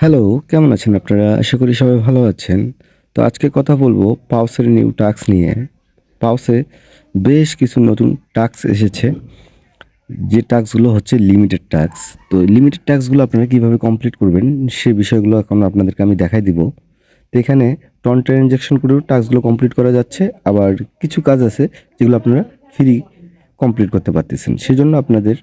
Hello, কেমন আছেন আপনারা? আশা করি সবাই ভালো আছেন। তো আজকে কথা বলবো পাউসের নিউ টাস্ক নিয়ে। পাউসে বেশ কিছু নতুন টাস্ক এসেছে। যে টাস্কগুলো হচ্ছে লিমিটেড টাস্ক। তো লিমিটেড টাস্কগুলো আপনারা কিভাবে কমপ্লিট করবেন সে বিষয়গুলো এখন আপনাদেরকে আমি দেখাই দিব। তো এখানে টন ট্রানজাকশন করেও টাস্কগুলো কমপ্লিট করা যাচ্ছে। আবার কিছু কাজ আছে যেগুলো আপনারা ফ্রি কমপ্লিট করতে পারতেছেন। সেজন্য আপনাদের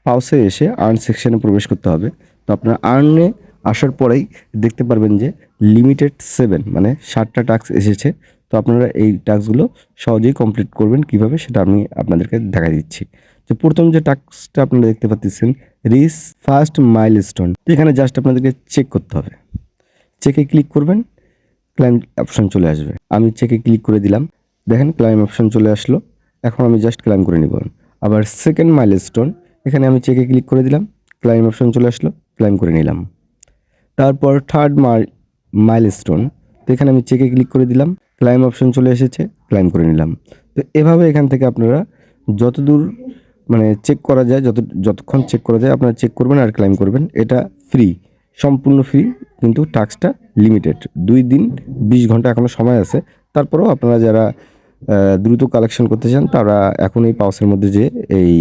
পাউসে এসে আর্ন সেকশনে প্রবেশ করতে হবে। তো আপনারা আর্নে আসার পরেই দেখতে পারবেন যে লিমিটেড 7 মানে 7টা টাস্ক এসেছে। তো আপনারা এই টাস্কগুলো সহজেই কমপ্লিট করবেন কিভাবে সেটা আমি আপনাদেরকে দেখাই দিচ্ছি। যে প্রথম যে টাস্কটা আপনারা দেখতে পাচ্ছেন রিচ ফার্স্ট মাইলস্টোন। এখানে জাস্ট আপনাদেরকে চেক করতে হবে। চেকে ক্লিক করবেন, ক্লাইম অপশন চলে আসবে। আমি চেকে ক্লিক করে দিলাম। দেখেন ক্লাইম অপশন চলে আসলো। এখন আমি জাস্ট ক্লাইম করে নিব। আবার সেকেন্ড মাইলস্টোন, এখানে আমি চেকে ক্লিক করে দিলাম, ক্লাইম অপশন চলে আসলো, ক্লাইম করে নিলাম। তারপর থার্ড মাইলস্টোন, তো এখানে আমি চেকে ক্লিক করে দিলাম, ক্লাইম অপশন চলে এসেছে, ক্লাইম করে নিলাম। তো এভাবে এখান থেকে আপনারা যতদূর মানে চেক করা যায়, যতক্ষণ চেক করা যায় আপনারা চেক করবেন আর ক্লাইম করবেন। এটা ফ্রি, সম্পূর্ণ ফ্রি, কিন্তু টাস্কটা লিমিটেড। 2 দিন 20 ঘন্টা এখনও সময় আছে। তারপরেও আপনারা যারা দ্রুত কালেকশন করতে চান তারা এখন এই পাউসের মধ্যে যে এই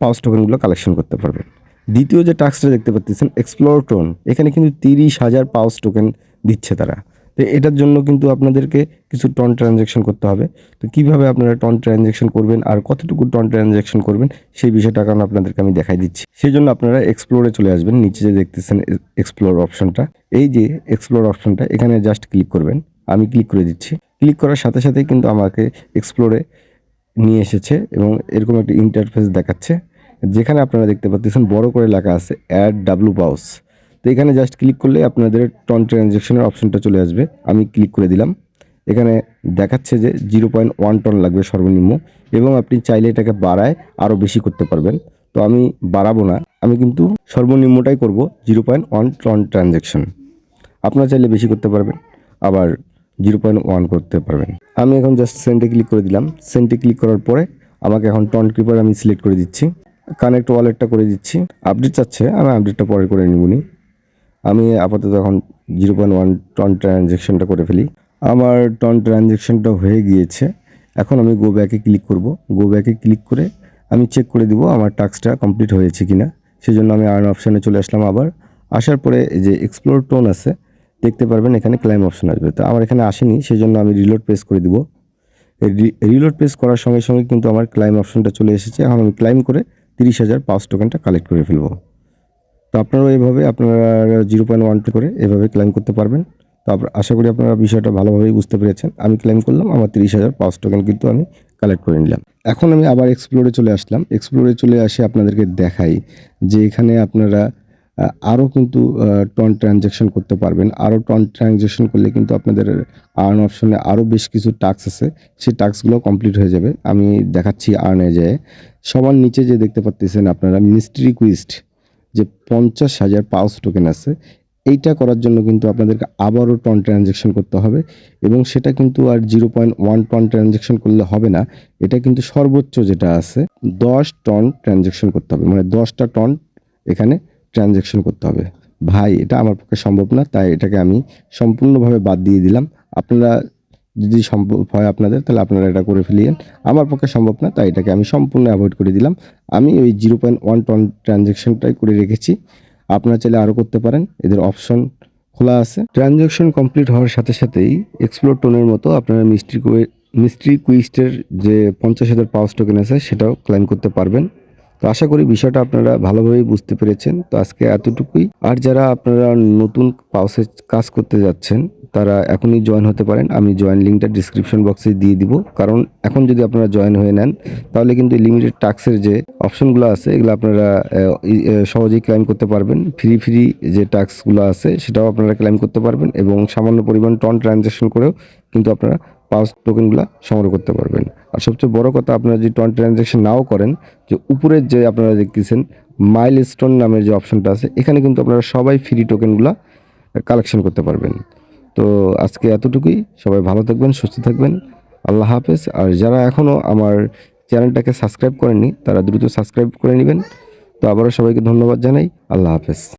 পাউস টোকেনগুলো কালেকশন করতে পারবেন। দ্বিতীয় যে টাস্কটা দেখতে পাচ্ছেন এক্সপ্লোর টোন, এখানে কিন্তু 30,000 পাউস টোকেন দিচ্ছে তারা। তো এটার জন্য কিন্তু আপনাদেরকে কিছু টন ট্রানজ্যাকশন করতে হবে। তো কিভাবে আপনারা টন ট্রানজ্যাকশন করবেন আর কতটুকু টন ট্রানজ্যাকশন করবেন সেই বিষয়টা কারণ আপনাদেরকে আমি দেখাই দিচ্ছি। সেই জন্য আপনারা এক্সপ্লোরে চলে আসবেন। নিচে যে দেখতেছেন এক্সপ্লোর অপশনটা, এই যে এক্সপ্লোর অপশনটা এখানে জাস্ট ক্লিক করবেন। আমি ক্লিক করে দিচ্ছি। ক্লিক করার সাথে সাথেই কিন্তু আমাকে এক্সপ্লোরে নিয়ে এসেছে এবং এরকম একটা ইন্টারফেস দেখাচ্ছে, যেখানে আপনারা দেখতে পাচ্ছেন বড় করে লেখা আছে অ্যাড ডাব্লু পাউস। তো এখানে জাস্ট ক্লিক করলে আপনাদের টন ট্রানজ্যাকশনের অপশনটা চলে আসবে। আমি ক্লিক করে দিলাম। এখানে দেখাচ্ছে যে 0.1 টন লাগবে সর্বনিম্ন, এবং আপনি চাইলে এটাকে বাড়ায় আরও বেশি করতে পারবেন। তো আমি বাড়াবো না, আমি কিন্তু সর্বনিম্নটাই করব, 0.1 টন ট্রানজ্যাকশন। আপনারা চাইলে বেশি করতে পারবেন, আবার 0.1 করতে পারবেন। আমি এখন জাস্ট সেন্টে ক্লিক করে দিলাম। সেন্টে ক্লিক করার পরে আমাকে এখন টন ক্রিপার আমি সিলেক্ট করে দিচ্ছি, কানেক্ট ওয়ালেটটা করে দিচ্ছি। আপডেট চাচ্ছে, আমি আপডেটটা পরে করে নিবনি। আমি আপাতত এখন 0.1 টন ট্রানজ্যাকশনটা করে ফেলি। আমার টন ট্রানজ্যাকশনটা হয়ে গিয়েছে। এখন আমি গো ব্যাকে ক্লিক করব। গো ব্যাকে ক্লিক করে আমি চেক করে দিব আমার টাস্কটা কমপ্লিট হয়েছে কিনা। সেজন্য আমি আর্ন অপশানে চলে আসলাম। আবার আসার পরে যে এক্সপ্লোর টোন আছে দেখতে পারবেন, এখানে ক্লাইম অপশন আসবে। তো আমার এখানে আসেনি, সেজন্য আমি রিলোড প্রেস করে দিব। রিলোড প্রেস করার সঙ্গে সঙ্গে কিন্তু আমার ক্লাইম অপশনটা চলে এসেছে। এখন আমি ক্লাইম করে 30,000 পাউস টোকেনটা কালেক্ট করে ফেলবো। তো আপনারাও এভাবে আপনারা 0.1 করে এভাবে ক্লাইম করতে পারবেন। তো আশা করি আপনারা বিষয়টা ভালোভাবেই বুঝতে পেরেছেন। আমি ক্লাইম করলাম, আমার 30,000 পাউস টোকেন কিন্তু আমি কালেক্ট করে নিলাম। এখন আমি আবার এক্সপ্লোরে চলে আসলাম। এক্সপ্লোরে চলে আসে আপনাদেরকে দেখাই যে এখানে আপনারা আরও কিন্তু টন ট্রানজ্যাকশন করতে পারবেন। আরও টন ট্রানজ্যাকশন করলে কিন্তু আপনাদের আর্ন অপশনে আরও বেশ কিছু টাস্ক আছে, সেই টাস্কগুলো কমপ্লিট হয়ে যাবে। আমি দেখাচ্ছি আর্নে যেয়ে। সবার নিচে যে দেখতে পাচ্ছেন আপনারা মিস্ট্রি কুইস্ট, যে 50,000 পাউস টোকেন আছে, এইটা করার জন্য কিন্তু আপনাদেরকে আবারও টন ট্রানজ্যাকশন করতে হবে, এবং সেটা কিন্তু আর 0.1 টন ট্রানজ্যাকশন করলে হবে না। এটা কিন্তু সর্বোচ্চ যেটা আছে 10 টন ট্রানজ্যাকশন করতে হবে, মানে 10টা টন এখানে ট্রানজ্যাকশন করতে হবে। ভাই এটা আমার পক্ষে সম্ভব না, তাই এটাকে আমি সম্পূর্ণভাবে বাদ দিয়ে দিলাম। আপনারা যদি সম্ভব হয় আপনাদের, তাহলে আপনারা এটা করে ফেলিয়েন। আমার পক্ষে সম্ভব না, তাই এটাকে আমি সম্পূর্ণ অ্যাভয়েড করে দিলাম। আমি ওই 0.1 টন ট্রানজ্যাকশনটাই করে রেখেছি। আপনারা চাইলে আরও করতে পারেন, এদের অপশন খোলা আছে। ট্রানজ্যাকশন কমপ্লিট হওয়ার সাথে সাথেই এক্সপ্লোর টোনের মতো আপনারা মিস্ট্রি কুইস্টের যে 50,000 পাউস টোকেন আছে সেটাও ক্লাইম করতে পারবেন। তো আশা করি বিষয়টা আপনারা ভালোভাবেই বুঝতে পেরেছেন। তো আজকে এতটুকুই। আর যারা আপনারা নতুন পাউসে কাজ করতে যাচ্ছেন তারা এখনই জয়েন হতে পারেন। আমি জয়েন লিঙ্কটা ডিসক্রিপশন বক্সে দিয়ে দিব। কারণ এখন যদি আপনারা জয়েন হয়ে নেন তাহলে কিন্তু লিমিটেড টাস্কের যে অপশনগুলো আছে এগুলো আপনারা সহজেই ক্লাইম করতে পারবেন। ফ্রি যে টাস্কগুলো আছে সেটাও আপনারা ক্লাইম করতে পারবেন, এবং সামান্য পরিমাণ টন ট্রানজ্যাকশন করেও কিন্তু আপনারা পাউস টোকেনগুলো সংগ্রহ করতে পারবেন। আর সবচেয়ে বড় কথা, আপনারা যদি টন ট্রানজ্যাকশন নাও করেন, যে উপরের যে আপনারা দেখতেছেন মাইলস্টোন নামের যে অপশনটা আছে, এখানে কিন্তু আপনারা সবাই ফ্রি টোকেনগুলো কালেকশন করতে পারবেন। তো আজকে এতটুকুই। সবাই ভালো থাকবেন, সুস্থ থাকবেন। আল্লাহ হাফেজ। আর যারা এখনও আমার চ্যানেলটাকে সাবস্ক্রাইব করেননি তারা দ্রুত সাবস্ক্রাইব করে নেবেন। তো আবারও সবাইকে ধন্যবাদ জানাই। আল্লাহ হাফেজ।